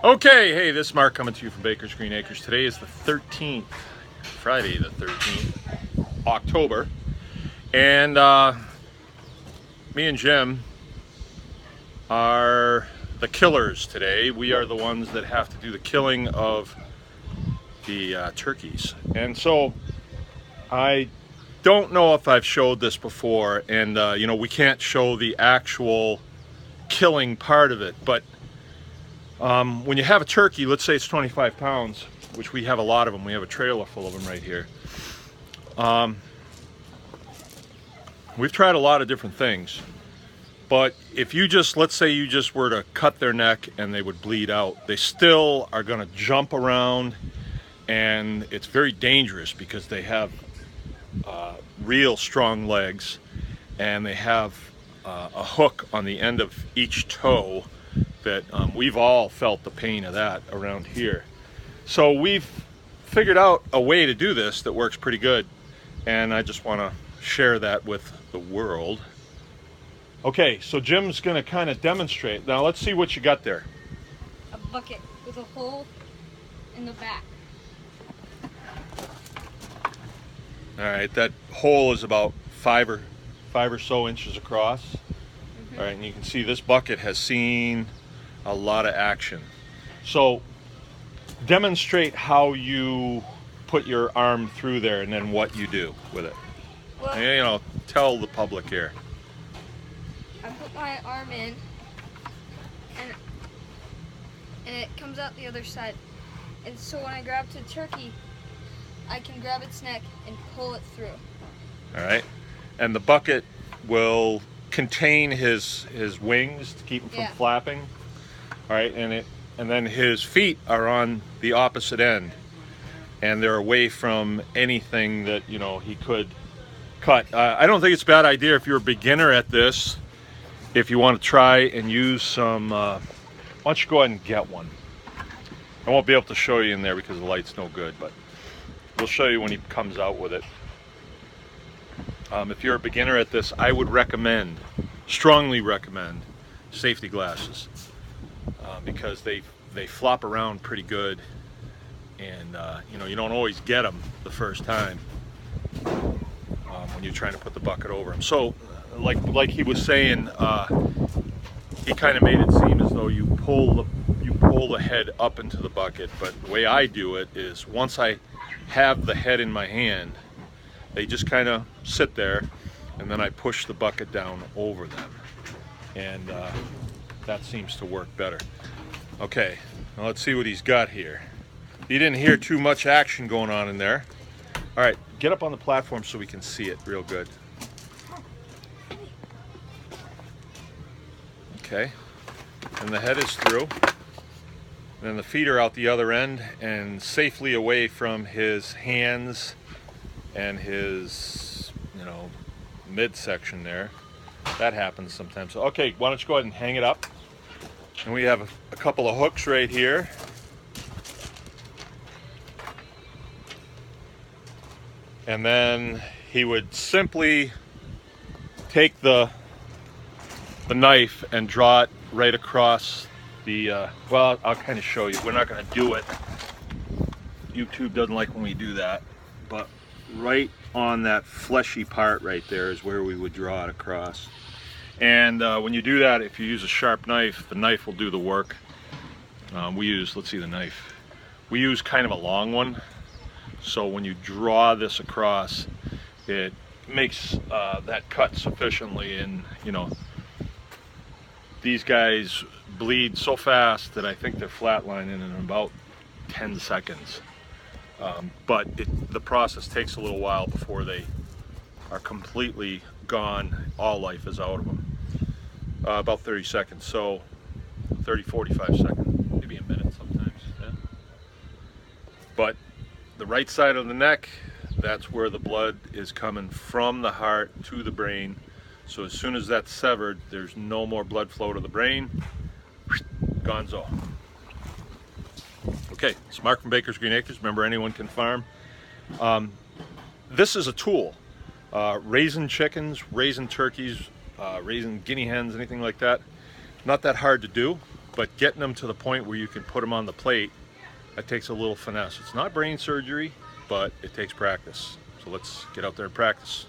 Okay, hey, this is Mark coming to you from Baker's Green Acres. Today is the 13th, Friday the 13th, October, and me and Jim are the killers today. We are the ones that have to do the killing of the turkeys. And so I don't know if I've showed this before, and you know, we can't show the actual killing part of it, but when you have a turkey, let's say it's 25 pounds, which we have a lot of them. We have a trailer full of them right here. We've tried a lot of different things, but if you just, let's say you just were to cut their neck and they would bleed out, they still are going to jump around, and it's very dangerous because they have real strong legs, and they have a hook on the end of each toe that we've all felt the pain of that around here. So we've figured out a way to do this that works pretty good, and I just want to share that with the world. Okay, so Jim's going to kind of demonstrate. Now let's see what you got there. A bucket with a hole in the back. All right, that hole is about five or so inches across. All right, and you can see this bucket has seen a lot of action. So demonstrate how you put your arm through there and then what you do with it. Well, And, you know, tell the public here. I put my arm in, and it comes out the other side. And so when I grab the turkey, I can grab its neck and pull it through. All right, and the bucket will contain his wings to keep him from flapping. All right, and then his feet are on the opposite end, and they're away from anything that, you know, he could cut. I don't think it's a bad idea if you're a beginner at this, if you want to try and use some, why don't you go ahead and get one. I won't be able to show you in there because the light's no good, but we'll show you when he comes out with it. If you're a beginner at this, I would recommend, strongly recommend, safety glasses. Because they flop around pretty good, and you know, you don't always get them the first time when you're trying to put the bucket over them. So like he was saying, he kind of made it seem as though you pull the head up into the bucket, but the way I do it is once I have the head in my hand, they just kind of sit there, and then I push the bucket down over them, and that seems to work better. Okay, now let's see what he's got here. You didn't hear too much action going on in there. All right, get up on the platform so we can see it real good. Okay, and the head is through. Then the feet are out the other end and safely away from his hands and his, you know, midsection there. That happens sometimes. So, okay, why don't you go ahead and hang it up. And we have a couple of hooks right here. And then he would simply take the knife and draw it right across the, well, I'll kind of show you. We're not going to do it. YouTube doesn't like when we do that. But right on that fleshy part right there is where we would draw it across. And when you do that, if you use a sharp knife, the knife will do the work. We use, let's see the knife. We use kind of a long one. So when you draw this across, it makes that cut sufficiently. And, you know, these guys bleed so fast that I think they're flatlining in about 10 seconds. But the process takes a little while before they are completely gone. All life is out of them. About 30 seconds, so 30, 45 seconds, maybe a minute sometimes. Yeah? But the right side of the neck, that's where the blood is coming from the heart to the brain. So as soon as that's severed, there's no more blood flow to the brain. Gonzo. Okay, it's Mark from Baker's Green Acres. Remember, anyone can farm. This is a tool. Raising chickens, raising turkeys, raising guinea hens, anything like that. Not that hard to do. but getting them to the point where you can put them on the plate, that takes a little finesse. It's not brain surgery, but it takes practice. So let's get out there and practice.